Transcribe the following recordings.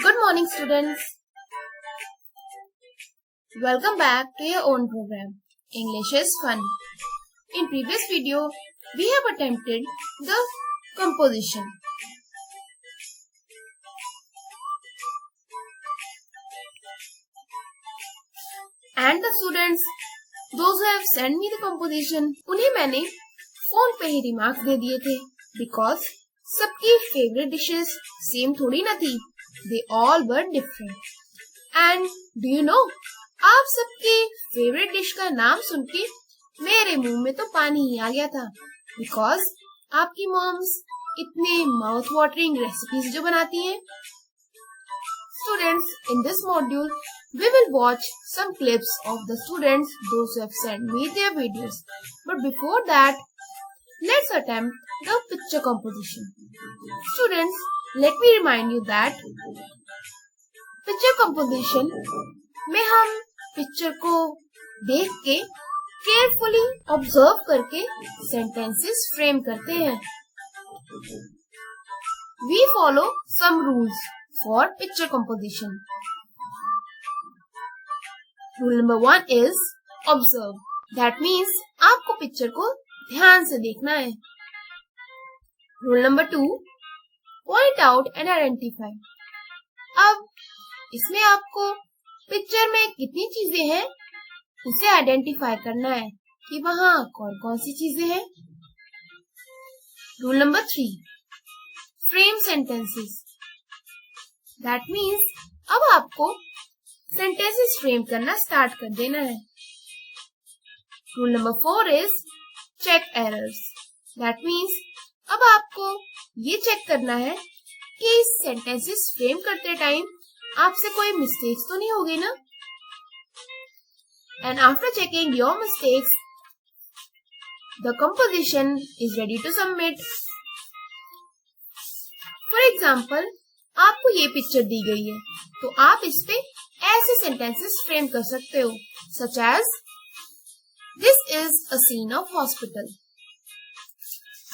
Good morning, students. Welcome back to your own program. English is fun. In previous video, we have attempted the composition. And the students, those who have sent me the composition, उन्हें मैंने phone पे ही remarks दे दिए थे because सबकी favorite dishes same थोड़ी ना थी. They all were different. And do you know, आप सबके favorite dish का नाम सुन के मेरे मुंह में तो पानी ही आ गया था because आपकी moms इतने mouth watering recipes जो बनाती हैं. Students, in this module, we will watch some clips of the students, those who have sent me their videos. But before that, let's attempt the picture composition. Students, let me remind you that picture composition में हम picture को देख के carefully observe करके sentences frame करते हैं. We follow some rules for picture composition. Rule number 1 is observe. That means आपको picture को ध्यान से देखना है. Rule number 2, point out and identify. अब इसमें आपको picture में कितनी चीजें हैं उसे identify करना है कि वहाँ कौन कौन सी चीजें हैं. Rule number 3, frame sentences. That means अब आपको sentences frame करना start कर देना है. Rule number 4 is check errors. That means अब आपको ये check करना है कि sentences frame करते time आपसे कोई mistakes तो नहीं होगी ना. And after checking your mistakes, the composition is ready to submit. For example, आपको ये पिक्चर दी गई है तो आप इस पे ऐसे सेंटेंसेस फ्रेम कर सकते हो, such as this is a scene of hospital.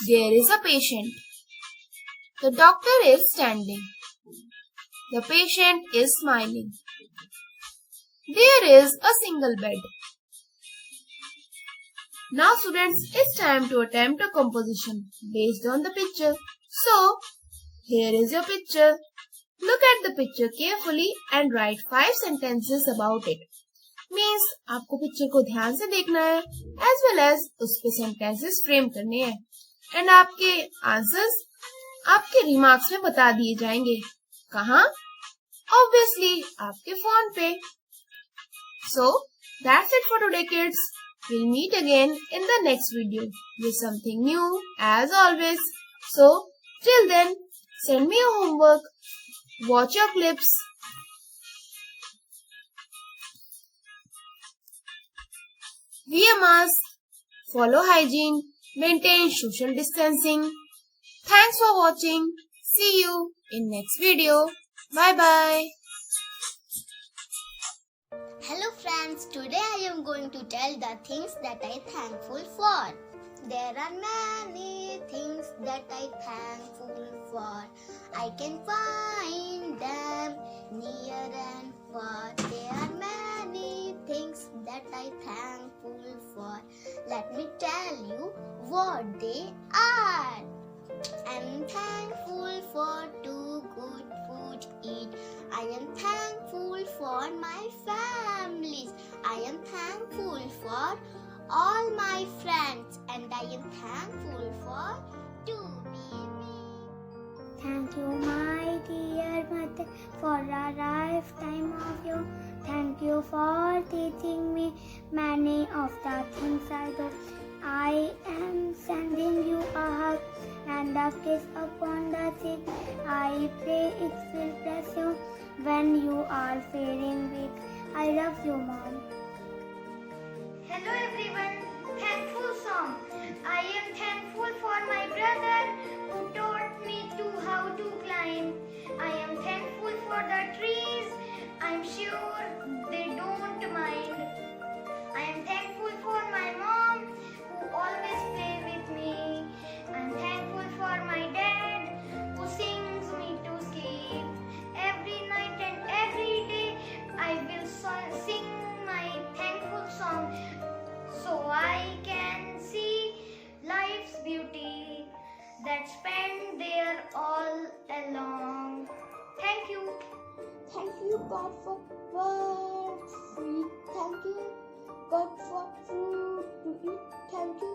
There is a patient. The doctor is standing. The patient is smiling. There is a single bed. Now students, it's time to attempt a composition based on the picture. So, here is your picture. Look at the picture carefully and write 5 sentences about it. Means आपको picture को ध्यान से देखना है as well as उस पे sentences frame करने हैं. And आपके answers आपके remarks में बता दिए जाएंगे. कहाँ? Obviously आपके phone पे. So that's it for today, kids. We'll meet again in the next video with something new as always. So till then, send me your homework, watch your clips, wear mask, follow hygiene, maintain social distancing. Thanks for watching. See you in next video. Bye bye. Hello friends, today I am going to tell the things that I am thankful for. There are many things that I am thankful for. I can find them near and far. There are many things that I am thankful for. Let me tell you what they are. I am thankful for two good food to eat. I am thankful for my families. I am thankful for all my friends, and I am thankful for to be me. Thank you, my dear mother, for a lifetime of you. Thank you for teaching me many of the things I do. I am sending you a hug and a kiss upon the cheek. I pray it will bless you when you are feeling weak. I love you, Mom. Hello everyone, thankful song. I am thankful for my brother who taught me how to climb. I am thankful for the trees, I'm sure they don't mind. I am thankful for my mom who always play with me. I am thankful for my dad who sings me to sleep every night. all along. Thank you. Thank you, God, for birds free. Thank you, God, for food to eat. Thank you,